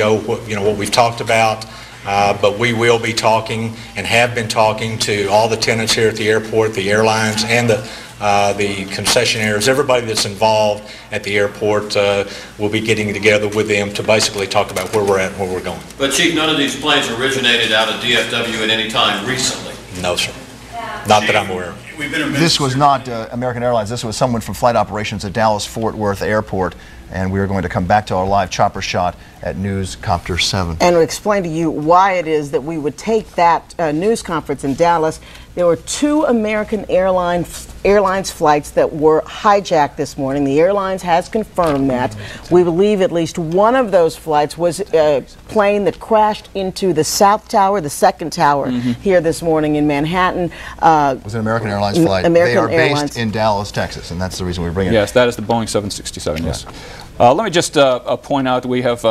go what we've talked about. But we will be talking and have been talking to all the tenants here at the airport, the airlines, and the concessionaires, everybody that's involved at the airport. We'll be getting together with them to basically talk about where we're at and where we're going. But Chief, none of these planes originated out of DFW at any time recently? No, sir. Not that I'm aware of. This was not American Airlines. This was someone from flight operations at Dallas-Fort Worth Airport, and we are going to come back to our live chopper shot at News Copter 7. And we'll explain to you why it is that we would take that news conference in Dallas. There were 2 American Airlines flights that were hijacked this morning. The airlines has confirmed that. We believe at least one of those flights was a plane that crashed into the South Tower, the second tower, here this morning in Manhattan. It was an American Airlines flight. They are based in Dallas, Texas, and that's the reason we bring it. Yes, that is the Boeing 767, yes. Let me just point out that we have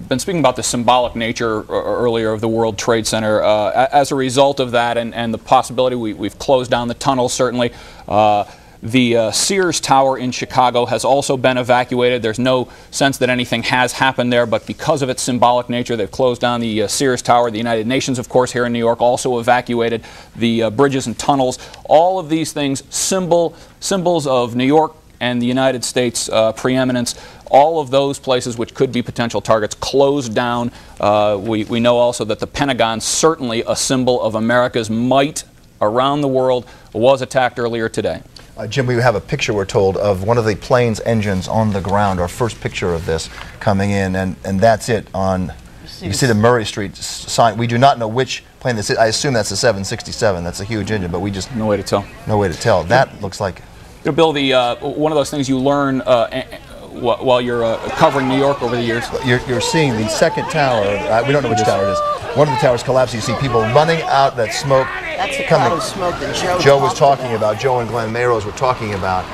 been speaking about the symbolic nature earlier of the World Trade Center. As a result of that and the possibility, we've closed down the tunnel, certainly. The Sears Tower in Chicago has also been evacuated. There's no sense that anything has happened there, but because of its symbolic nature, they've closed down the Sears Tower. The United Nations, of course, here in New York also evacuated the bridges and tunnels. All of these things, symbols of New York and the United States preeminence. All of those places which could be potential targets closed down. We know also that the Pentagon, certainly a symbol of America's might around the world, was attacked earlier today. Jim, we have a picture, we're told, of one of the plane's engines on the ground, our first picture of this coming in, and that's it on, you see the Murray Street sign. We do not know which plane this is. I assume that's a 767. That's a huge engine, but we just... No way to tell. No way to tell. That looks like... Bill, one of those things you learn while you're covering New York over the years. You're seeing the second tower. We don't know which tower it is. One of the towers collapsed. You see people running out, that smoke. That's the cloud of smoke that Joe was talking about. Joe and Glenn Mayros were talking about.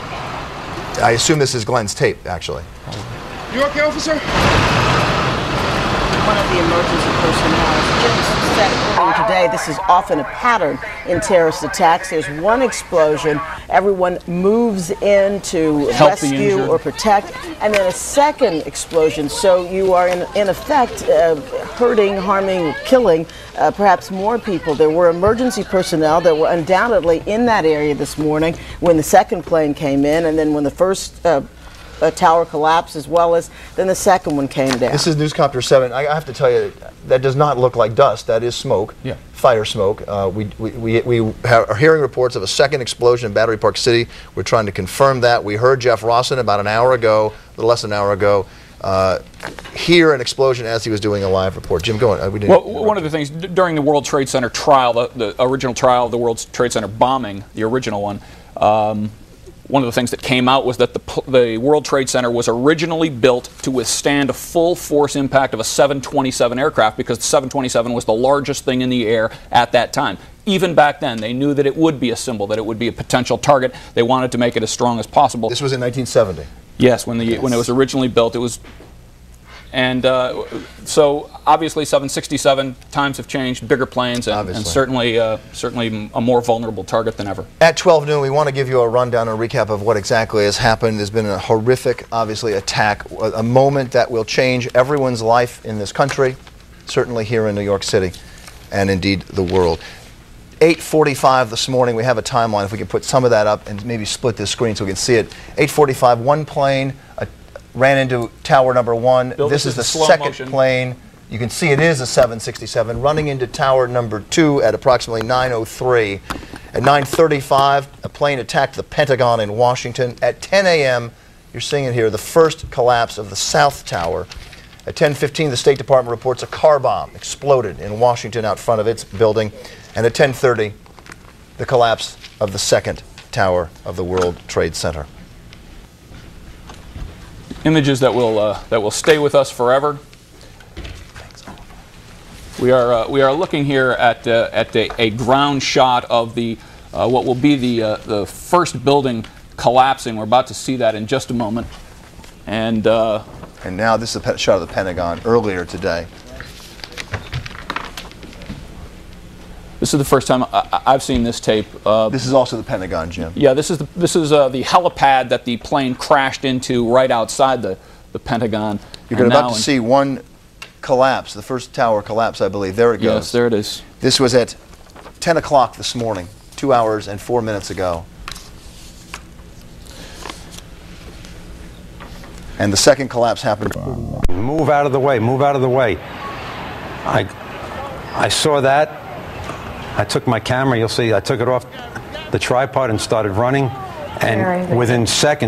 I assume this is Glenn's tape, actually. You okay, officer? One of the emergency personnel, as Jim said earlier today, this is often a pattern in terrorist attacks. There's one explosion, everyone moves in to rescue or protect, and then a second explosion. So you are in effect hurting, harming, killing perhaps more people. There were emergency personnel that were undoubtedly in that area this morning when the second plane came in, and then when the first tower collapsed, as well as then the second one came down. This is Newscopter 7. I have to tell you, that does not look like dust. That is smoke, fire smoke. We are hearing reports of a second explosion in Battery Park City. We're trying to confirm that. We heard Jeff Rawson about an hour ago, a little less than an hour ago, hear an explosion as he was doing a live report. Jim, go on. Well, one of the things, during the World Trade Center trial, the original trial of the World Trade Center bombing, the original one, one of the things that came out was that the World Trade Center was originally built to withstand a full force impact of a 727 aircraft, because the 727 was the largest thing in the air at that time. Even back then, they knew that it would be a symbol, that it would be a potential target. They wanted to make it as strong as possible. This was in 1970? Yes, when it was originally built. It was, and so obviously 767, times have changed, bigger planes, and certainly a more vulnerable target than ever. At 12 noon, we want to give you a rundown and recap of what exactly has happened. There's been a horrific, obviously, attack, a moment that will change everyone's life in this country, certainly here in New York City, and indeed the world. 8:45 this morning, we have a timeline, if we could put some of that up and maybe split this screen so we can see it. 8:45, one plane ran into tower number 1. Bill, this is the second plane. You can see it is a 767 running into tower number 2 at approximately 9:03. At 9:35, a plane attacked the Pentagon in Washington. At 10 a.m., you're seeing it here, the first collapse of the South Tower. At 10:15, the State Department reports a car bomb exploded in Washington out front of its building. And at 10:30, the collapse of the second tower of the World Trade Center. Images that will stay with us forever. We are looking here at a ground shot of the what will be the first building collapsing. We're about to see that in just a moment. And now this is a shot of the Pentagon earlier today. This is the first time I've seen this tape. This is also the Pentagon, Jim. Yeah, this is the helipad that the plane crashed into right outside the Pentagon. You're about to see one collapse, the first tower collapse, I believe. There it goes. Yes, there it is. This was at 10 o'clock this morning, 2 hours and 4 minutes ago. And the second collapse happened. Move out of the way, move out of the way. I saw that. I took my camera, you'll see, I took it off the tripod and started running. And within seconds,